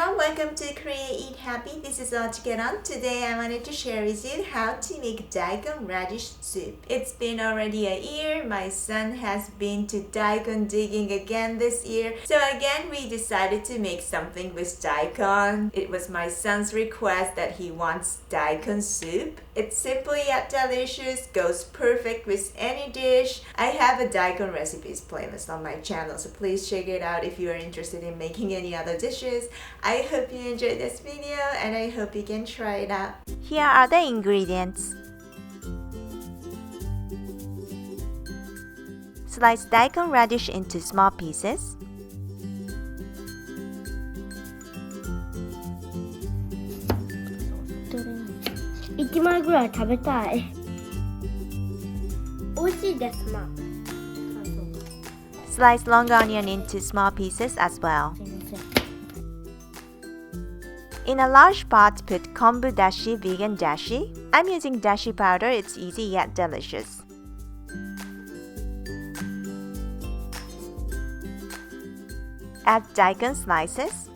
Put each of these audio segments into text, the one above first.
everyone, welcome to Create Eat Happy. This is OCHIKERON. Today I wanted to share with you how to make Daikon Radish soup. It's been already a year. My son has been to daikon digging again this year. So again we decided to make something with daikon. It was my son's request that he wants daikon soup. It's simple yet delicious, goes perfect with any dish. I have a daikon recipes playlist on my channel, so please check it out if you are interested in making any other dishes. I hope you enjoyed this video and I hope you can try it out. Here are the ingredients. Slice daikon radish into small pieces. Slice long onion into small pieces as well. In a large pot, put Kombu Dashi vegan dashi. I'm using dashi powder, it's easy yet delicious. Add daikon slices.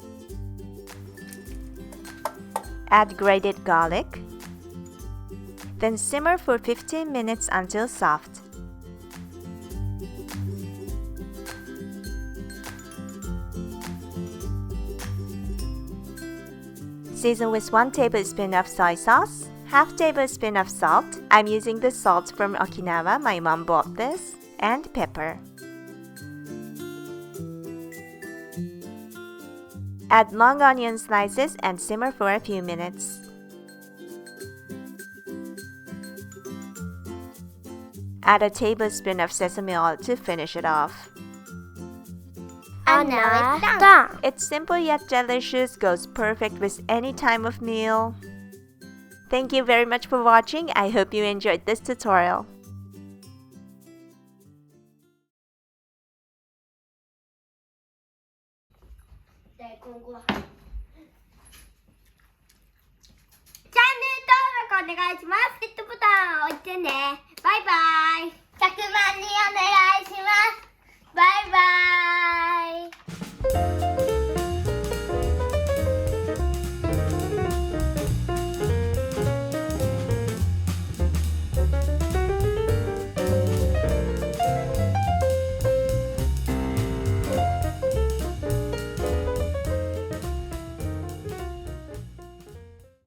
Add grated garlic. Then simmer for 15 minutes until soft. Season with 1 tablespoon of soy sauce, half tablespoon of salt. I'm using the salt from Okinawa, my mom bought this, and pepper. Add long onion slices and simmer for a few minutes. Add a tablespoon of sesame oil to finish it off. And now it's done. It's simple yet delicious, goes perfect with any time of meal. Thank you very much for watching. I hope you enjoyed this tutorial. Daikon ご飯。チャンネル登録お願いします。グッドボタンを押してね。バイバイ。